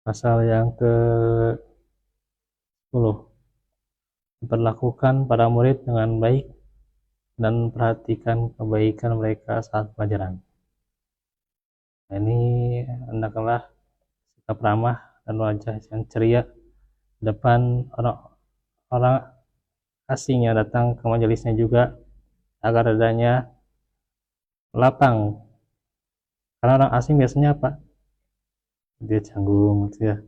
Pasal yang ke-10, diperlakukan para murid dengan baik dan perhatikan kebaikan mereka saat pelajaran. Nah, ini hendaklah sikap ramah dan wajah yang ceria depan orang-orang asing yang datang ke majelisnya juga, agar dadanya lapang. Karena orang asing biasanya apa? Dia canggung gitu ya,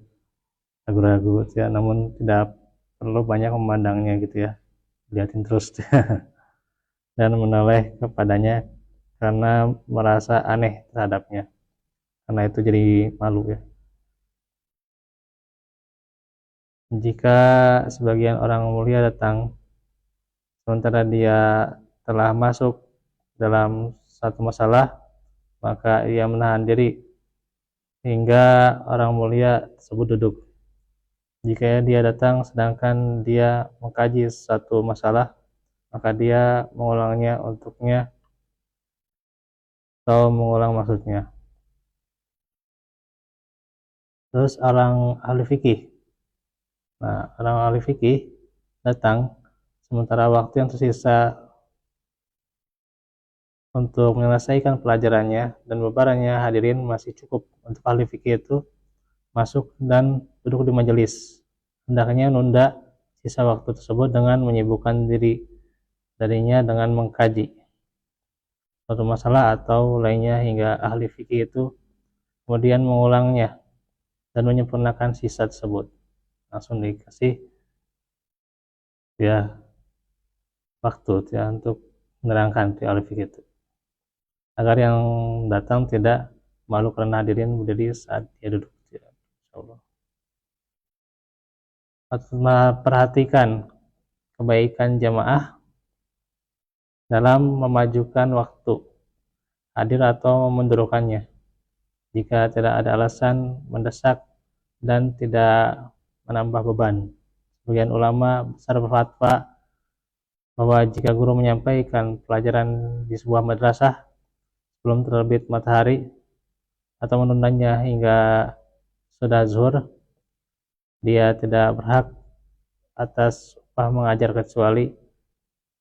ragu-ragu gitu ya, namun tidak perlu banyak memandangnya gitu ya, liatin terus dan menoleh kepadanya karena merasa aneh terhadapnya, karena itu jadi malu ya. Jika sebagian orang mulia datang sementara dia telah masuk dalam satu masalah, maka ia menahan diri hingga orang mulia tersebut duduk. Jika dia datang sedangkan dia mengkaji satu masalah, maka dia mengulangnya untuknya atau mengulang maksudnya. Terus orang ahli fikih. Nah, orang ahli fikih datang sementara waktu yang tersisa untuk menyelesaikan pelajarannya dan bebarannya hadirin masih cukup untuk ahli fikih itu masuk dan duduk di majelis. Hendaknya nunda sisa waktu tersebut dengan menyibukkan diri darinya dengan mengkaji suatu masalah atau lainnya hingga ahli fikih itu kemudian mengulangnya dan menyempurnakan sisa tersebut. Langsung dikasih ya waktu ya untuk menerangkan ahli fikih itu, agar yang datang tidak malu karena hadirin berdiri saat dia duduk ya. Insyaallah. Perhatikan kebaikan jamaah dalam memajukan waktu hadir atau memundurkannya jika tidak ada alasan mendesak dan tidak menambah beban. Sebagian ulama besar berfatwa bahwa jika guru menyampaikan pelajaran di sebuah madrasah sebelum terbit matahari atau menundanya hingga sudah zuhur, dia tidak berhak atas upah mengajar kecuali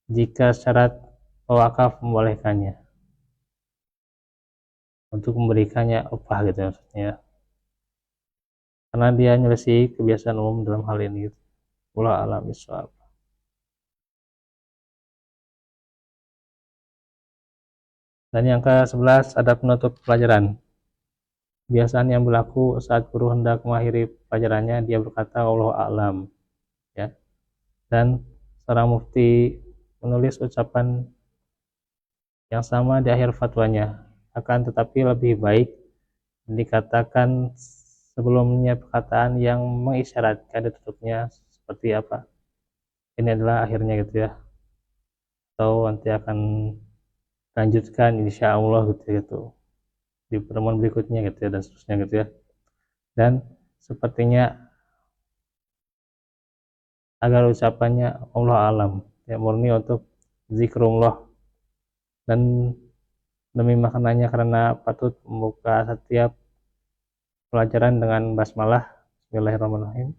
jika syarat wakaf membolehkannya untuk memberikannya upah gitu maksudnya, karena dia nyelisih kebiasaan umum dalam hal ini gitu. Wallahu a'lam bishawab. Dan yang ke-11, adab penutup pelajaran. Kebiasaan yang berlaku saat guru hendak mengakhiri pelajarannya, dia berkata wallahu a'lam ya. Dan seorang mufti menulis ucapan yang sama di akhir fatwanya, akan tetapi lebih baik dikatakan sebelumnya perkataan yang mengisyaratkan ditutupnya seperti apa. Ini adalah akhirnya gitu ya. Atau nanti akan lanjutkan insya Allah gitu di pertemuan berikutnya gitu ya, dan seterusnya gitu ya. Dan sepertinya agar ucapannya Allah alam ya, murni untuk zikrullah dan demi maknanya, karena patut membuka setiap pelajaran dengan basmalah Bismillahirrahmanirrahim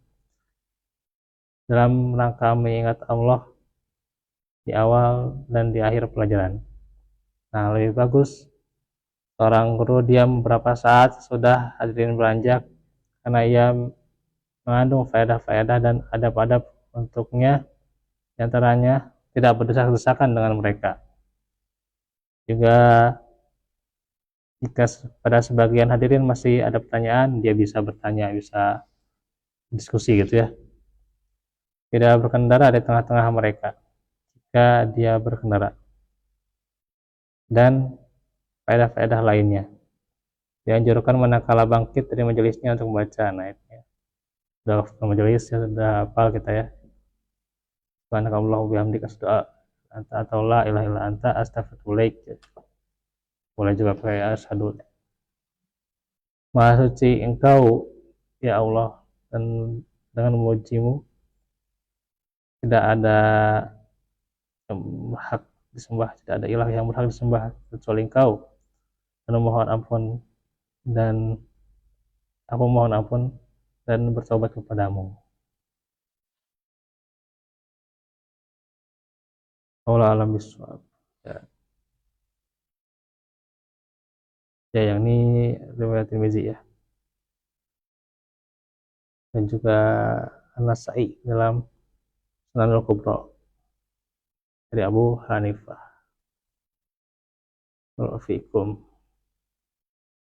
dalam rangka mengingat Allah di awal dan di akhir pelajaran. Nah, lebih bagus seorang guru diam beberapa saat sudah hadirin beranjak, karena ia mengandung faedah-faedah dan adab-adab untuknya, diantaranya tidak berdesak-desakan dengan mereka. Juga jika pada sebagian hadirin masih ada pertanyaan, dia bisa bertanya, bisa diskusi gitu ya. Tidak berkendara di tengah-tengah mereka jika dia berkendara. Dan faedah-faedah lainnya. Dianjurkan manakala bangkit dari majelisnya untuk membaca. Nah, itu ya. Sudah ke majelis ya, sudah hafal kita ya. Subhanakallahumma bihamdika asyhadu anta atau la ilaha illa anta astaghfiruka. Boleh juga pakai asyhadu. Maha suci Engkau ya Allah, dan dengan memujimu tidak ada hak disembah, tidak ada ilah yang berhak disembah kecuali Engkau, dan mohon ampun, dan aku mohon ampun dan bertobat kepadamu. Allah alam bisawab. Ya. Ya, yang ini riwayat Tirmizi ya. Dan juga An-Nasa'i dalam Sunan Al-Kubra dari Abu Hanifah. Wa'alaikum.